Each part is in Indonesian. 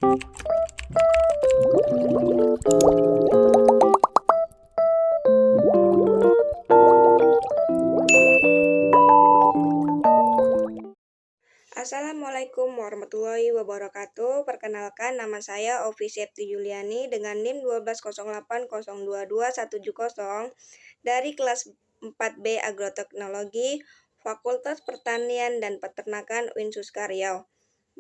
Assalamualaikum warahmatullahi wabarakatuh. Perkenalkan, nama saya Ovi Septi Juliani dengan NIM 120802270 dari kelas 4B Agroteknologi Fakultas Pertanian dan Peternakan Uinsuska Riau.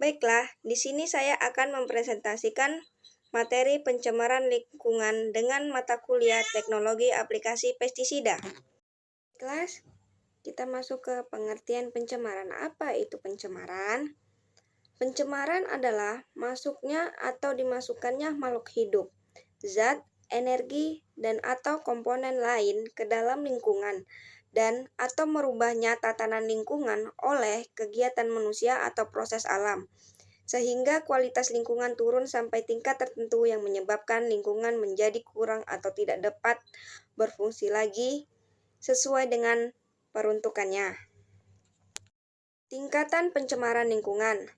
Baiklah, di sini saya akan mempresentasikan materi pencemaran lingkungan dengan mata kuliah Teknologi Aplikasi Pestisida. Kelas, kita masuk ke pengertian pencemaran. Apa itu pencemaran? Pencemaran adalah masuknya atau dimasukkannya makhluk hidup, zat, energi, dan atau komponen lain ke dalam lingkungan dan atau merubahnya tatanan lingkungan oleh kegiatan manusia atau proses alam, sehingga kualitas lingkungan turun sampai tingkat tertentu yang menyebabkan lingkungan menjadi kurang atau tidak dapat berfungsi lagi sesuai dengan peruntukannya. Tingkatan pencemaran lingkungan.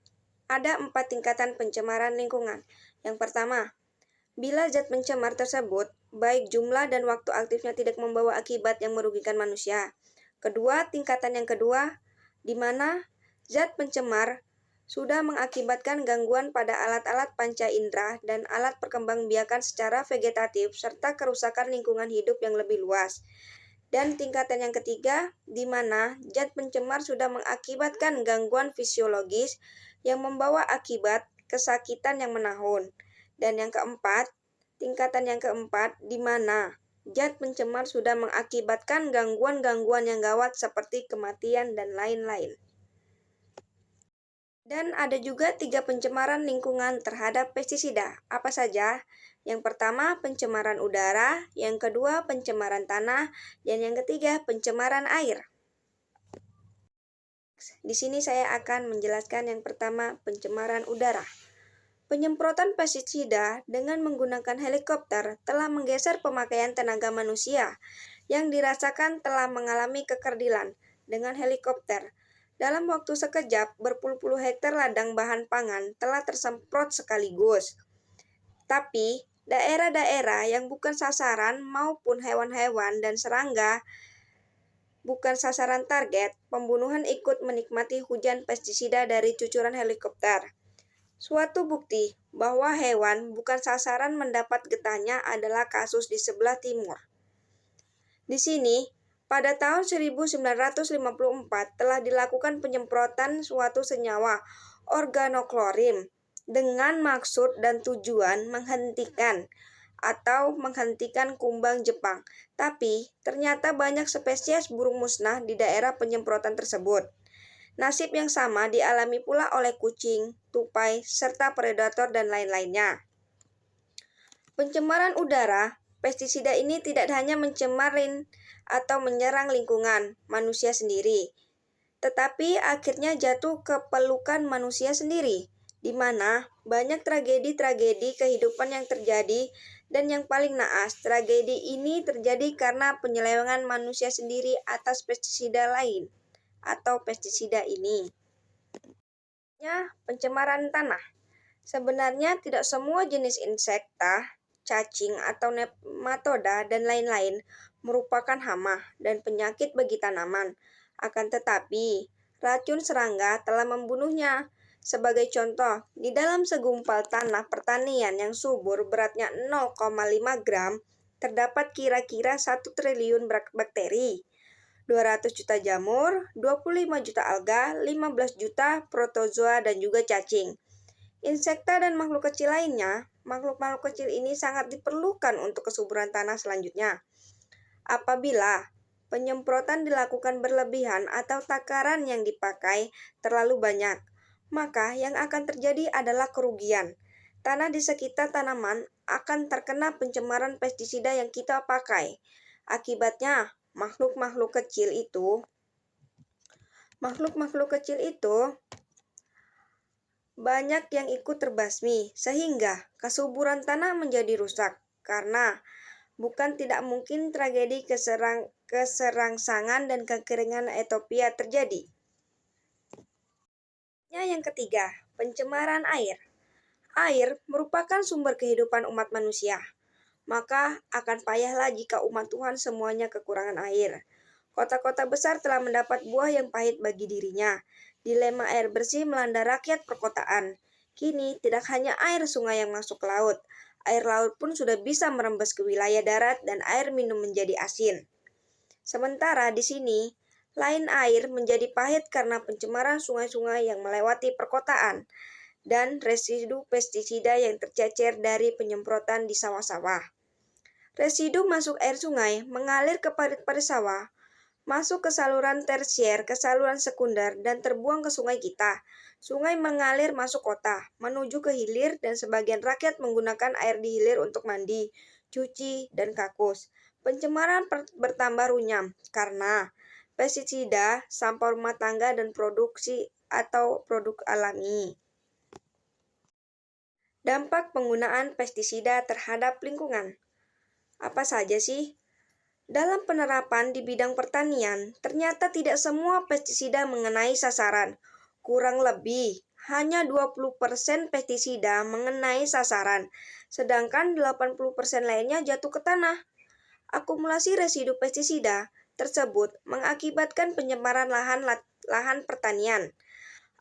Ada 4 tingkatan pencemaran lingkungan. Yang pertama, bila zat pencemar tersebut, baik jumlah dan waktu aktifnya tidak membawa akibat yang merugikan manusia. Kedua, tingkatan yang kedua, di mana zat pencemar sudah mengakibatkan gangguan pada alat-alat panca indera dan alat perkembangbiakan secara vegetatif serta kerusakan lingkungan hidup yang lebih luas. Dan tingkatan yang ketiga, di mana zat pencemar sudah mengakibatkan gangguan fisiologis yang membawa akibat kesakitan yang menahun. Dan yang keempat, tingkatan yang keempat, di mana zat pencemar sudah mengakibatkan gangguan-gangguan yang gawat seperti kematian dan lain-lain. Dan ada juga 3 pencemaran lingkungan terhadap pestisida. Apa saja? Yang pertama, pencemaran udara, yang kedua, pencemaran tanah, dan yang ketiga, pencemaran air. Di sini saya akan menjelaskan yang pertama, pencemaran udara. Penyemprotan pestisida dengan menggunakan helikopter telah menggeser pemakaian tenaga manusia yang dirasakan telah mengalami kekerdilan. Dengan helikopter, dalam waktu sekejap, berpuluh-puluh hektar ladang bahan pangan telah tersemprot sekaligus. Tapi, daerah-daerah yang bukan sasaran maupun hewan-hewan dan serangga bukan sasaran target, pembunuhan ikut menikmati hujan pestisida dari cucuran helikopter. Suatu bukti bahwa hewan bukan sasaran mendapat getahnya adalah kasus di sebelah timur. Di sini, pada tahun 1954 telah dilakukan penyemprotan suatu senyawa organoklorim dengan maksud dan tujuan menghentikan kumbang Jepang. Tapi, ternyata banyak spesies burung musnah di daerah penyemprotan tersebut. Nasib yang sama dialami pula oleh kucing, tupai, serta predator dan lain-lainnya. Pencemaran udara, pestisida ini tidak hanya mencemarin atau menyerang lingkungan manusia sendiri, tetapi akhirnya jatuh ke pelukan manusia sendiri, di mana banyak tragedi-tragedi kehidupan yang terjadi, dan yang paling naas, tragedi ini terjadi karena penyelewengan manusia sendiri atas pestisida lain atau pestisida ini. Pencemaran tanah. Sebenarnya tidak semua jenis insekta, cacing atau nematoda dan lain-lain merupakan hama dan penyakit bagi tanaman. Akan tetapi, racun serangga telah membunuhnya. Sebagai contoh, di dalam segumpal tanah pertanian yang subur beratnya 0,5 gram, terdapat kira-kira 1 triliun bakteri, 200 juta jamur, 25 juta alga, 15 juta protozoa, dan juga cacing. Insekta dan makhluk kecil lainnya, makhluk-makhluk kecil ini sangat diperlukan untuk kesuburan tanah selanjutnya. Apabila penyemprotan dilakukan berlebihan atau takaran yang dipakai terlalu banyak, maka yang akan terjadi adalah kerugian. Tanah di sekitar tanaman akan terkena pencemaran pestisida yang kita pakai. Akibatnya, makhluk-makhluk kecil itu banyak yang ikut terbasmi, sehingga kesuburan tanah menjadi rusak. Karena bukan tidak mungkin tragedi keserangsangan dan kekeringan Ethiopia terjadi. Yang ketiga, pencemaran air. Air merupakan sumber kehidupan umat manusia, maka akan payahlah jika umat Tuhan semuanya kekurangan air. Kota-kota besar telah mendapat buah yang pahit bagi dirinya. Dilema air bersih melanda rakyat perkotaan. Kini tidak hanya air sungai yang masuk ke laut, air laut pun sudah bisa merembes ke wilayah darat dan air minum menjadi asin. Sementara di sini, lain air menjadi pahit karena pencemaran sungai-sungai yang melewati perkotaan dan residu pestisida yang tercecer dari penyemprotan di sawah-sawah. Residu masuk air sungai mengalir ke parit-parit sawah, masuk ke saluran tersier, ke saluran sekunder, dan terbuang ke sungai kita. Sungai mengalir masuk kota, menuju ke hilir, dan sebagian rakyat menggunakan air di hilir untuk mandi, cuci, dan kakus. Pencemaran bertambah runyam karena pestisida, sampah rumah tangga, dan produksi atau produk alami. Dampak penggunaan pestisida terhadap lingkungan. Apa saja sih? Dalam penerapan di bidang pertanian, ternyata tidak semua pestisida mengenai sasaran. Kurang lebih, hanya 20% pestisida mengenai sasaran, sedangkan 80% lainnya jatuh ke tanah. Akumulasi residu pestisida tersebut mengakibatkan pencemaran lahan pertanian.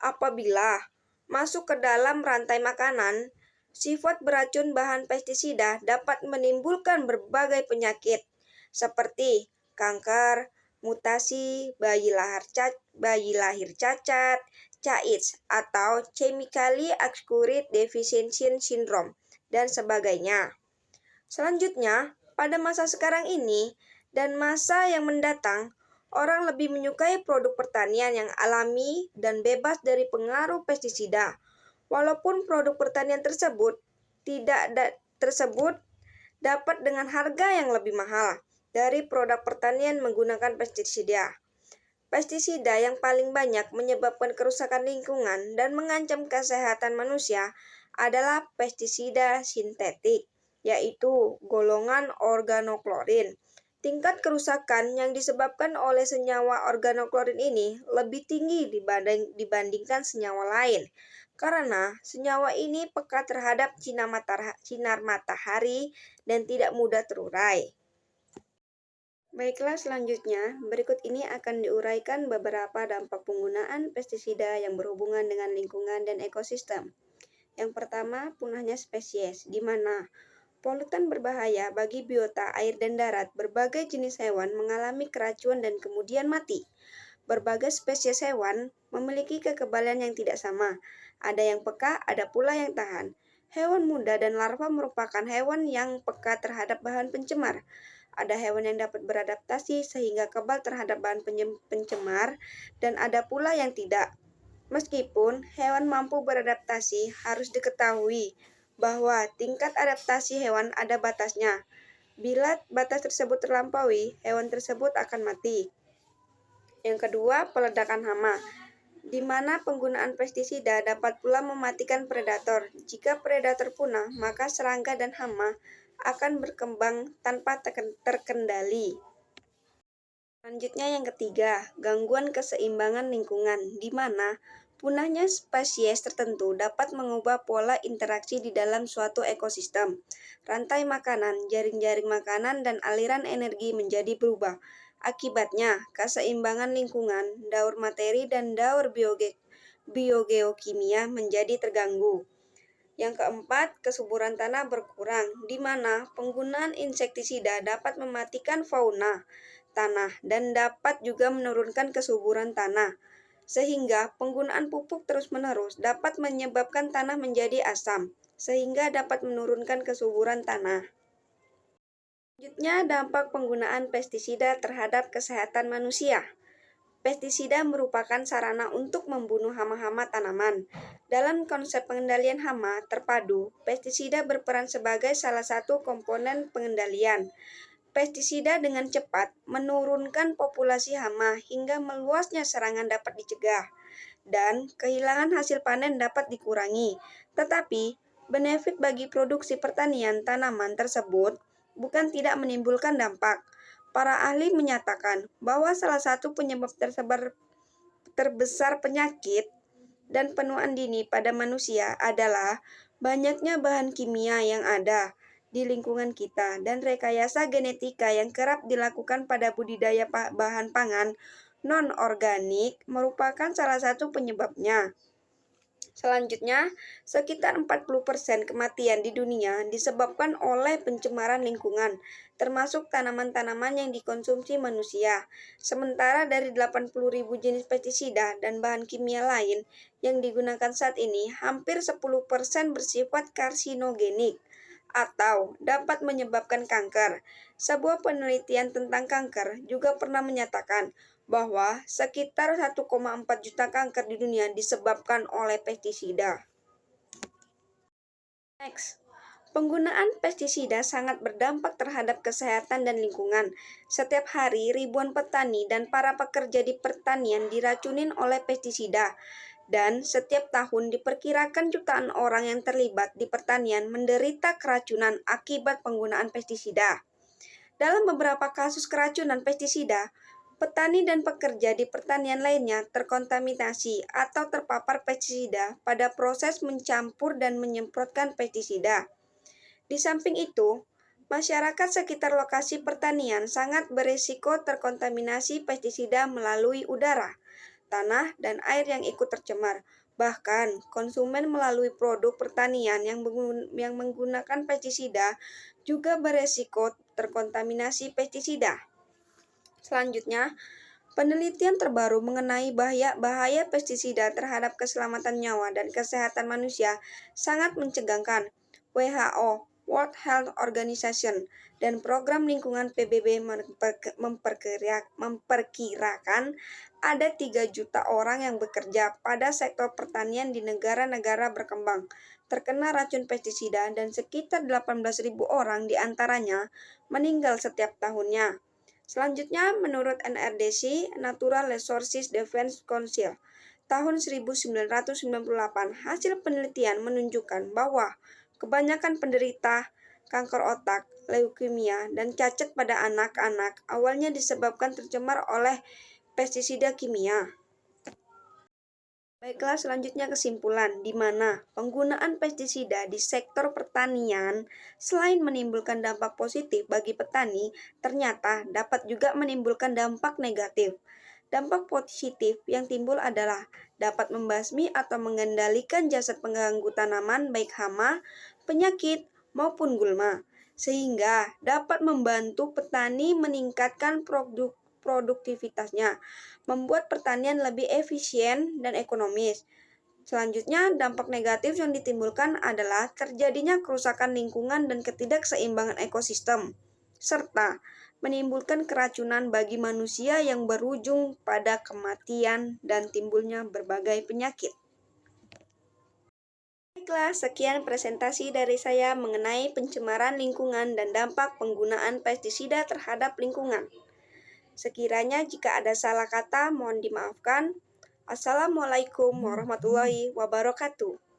Apabila masuk ke dalam rantai makanan, sifat beracun bahan pestisida dapat menimbulkan berbagai penyakit seperti kanker, mutasi, bayi lahir cacat, CAIDS atau Chemically Accurate Deficiency Syndrome, dan sebagainya. Selanjutnya, pada masa sekarang ini dan masa yang mendatang, orang lebih menyukai produk pertanian yang alami dan bebas dari pengaruh pestisida. Walaupun produk pertanian tersebut dapat dengan harga yang lebih mahal dari produk pertanian menggunakan pestisida. Pestisida yang paling banyak menyebabkan kerusakan lingkungan dan mengancam kesehatan manusia adalah pestisida sintetik, yaitu golongan organoklorin. Tingkat kerusakan yang disebabkan oleh senyawa organoklorin ini lebih tinggi dibandingkan senyawa lain, karena senyawa ini peka terhadap sinar matahari dan tidak mudah terurai. Baiklah, selanjutnya, berikut ini akan diuraikan beberapa dampak penggunaan pestisida yang berhubungan dengan lingkungan dan ekosistem. Yang pertama, punahnya spesies, di mana polutan berbahaya bagi biota air dan darat. Berbagai jenis hewan mengalami keracunan dan kemudian mati. Berbagai spesies hewan memiliki kekebalan yang tidak sama. Ada yang peka, ada pula yang tahan. Hewan muda dan larva merupakan hewan yang peka terhadap bahan pencemar. Ada hewan yang dapat beradaptasi sehingga kebal terhadap bahan pencemar, dan ada pula yang tidak. Meskipun hewan mampu beradaptasi, harus diketahui bahwa tingkat adaptasi hewan ada batasnya. Bila batas tersebut terlampaui, hewan tersebut akan mati. Yang kedua, peledakan hama, di mana penggunaan pestisida dapat pula mematikan predator. Jika predator punah, maka serangga dan hama akan berkembang tanpa terkendali. Selanjutnya yang ketiga, gangguan keseimbangan lingkungan, di mana punahnya spesies tertentu dapat mengubah pola interaksi di dalam suatu ekosistem. Rantai makanan, jaring-jaring makanan, dan aliran energi menjadi berubah. Akibatnya, keseimbangan lingkungan, daur materi, dan daur biogeokimia menjadi terganggu. Yang keempat, kesuburan tanah berkurang, di mana penggunaan insektisida dapat mematikan fauna tanah dan dapat juga menurunkan kesuburan tanah, sehingga penggunaan pupuk terus-menerus dapat menyebabkan tanah menjadi asam, sehingga dapat menurunkan kesuburan tanah. Selanjutnya, dampak penggunaan pestisida terhadap kesehatan manusia. Pestisida merupakan sarana untuk membunuh hama-hama tanaman. Dalam konsep pengendalian hama terpadu, pestisida berperan sebagai salah satu komponen pengendalian. Pestisida dengan cepat menurunkan populasi hama hingga meluasnya serangan dapat dicegah, dan kehilangan hasil panen dapat dikurangi. Tetapi, benefit bagi produksi pertanian tanaman tersebut bukan tidak menimbulkan dampak. Para ahli menyatakan bahwa salah satu penyebab terbesar penyakit dan penuaan dini pada manusia adalah Banyaknya bahan kimia yang ada di lingkungan kita dan rekayasa genetika yang kerap dilakukan pada budidaya bahan pangan non-organik merupakan salah satu penyebabnya. Selanjutnya, sekitar 40% kematian di dunia disebabkan oleh pencemaran lingkungan, termasuk tanaman-tanaman yang dikonsumsi manusia. Sementara dari 80.000 jenis pestisida dan bahan kimia lain yang digunakan saat ini, hampir 10% bersifat karsinogenik atau dapat menyebabkan kanker. Sebuah penelitian tentang kanker juga pernah menyatakan bahwa sekitar 1,4 juta kanker di dunia disebabkan oleh pestisida. Next, penggunaan pestisida sangat berdampak terhadap kesehatan dan lingkungan. Setiap hari, ribuan petani dan para pekerja di pertanian diracunin oleh pestisida. Dan setiap tahun diperkirakan jutaan orang yang terlibat di pertanian menderita keracunan akibat penggunaan pestisida. Dalam beberapa kasus keracunan pestisida, petani dan pekerja di pertanian lainnya terkontaminasi atau terpapar pestisida pada proses mencampur dan menyemprotkan pestisida. Di samping itu, masyarakat sekitar lokasi pertanian sangat berisiko terkontaminasi pestisida melalui udara, tanah, dan air yang ikut tercemar. Bahkan, konsumen melalui produk pertanian yang menggunakan pestisida juga beresiko terkontaminasi pestisida. Selanjutnya, penelitian terbaru mengenai bahaya pestisida terhadap keselamatan nyawa dan kesehatan manusia sangat mencegangkan. WHO, World Health Organization, dan Program Lingkungan PBB memperkirakan ada 3 juta orang yang bekerja pada sektor pertanian di negara-negara berkembang terkena racun pestisida dan sekitar 18.000 orang diantaranya meninggal setiap tahunnya. Selanjutnya, menurut NRDC, Natural Resources Defense Council, tahun 1998, hasil penelitian menunjukkan bahwa kebanyakan penderita kanker otak, leukemia, dan cacat pada anak-anak awalnya disebabkan tercemar oleh pestisida kimia. Baiklah, selanjutnya kesimpulan, di mana penggunaan pestisida di sektor pertanian selain menimbulkan dampak positif bagi petani, ternyata dapat juga menimbulkan dampak negatif. Dampak positif yang timbul adalah dapat membasmi atau mengendalikan jasad pengganggu tanaman baik hama, penyakit, maupun gulma, sehingga dapat membantu petani meningkatkan produktivitasnya, membuat pertanian lebih efisien dan ekonomis. Selanjutnya, dampak negatif yang ditimbulkan adalah terjadinya kerusakan lingkungan dan ketidakseimbangan ekosistem, serta menimbulkan keracunan bagi manusia yang berujung pada kematian dan timbulnya berbagai penyakit. Baiklah, sekian presentasi dari saya mengenai pencemaran lingkungan dan dampak penggunaan pestisida terhadap lingkungan. Sekiranya jika ada salah kata, mohon dimaafkan. Assalamualaikum warahmatullahi wabarakatuh.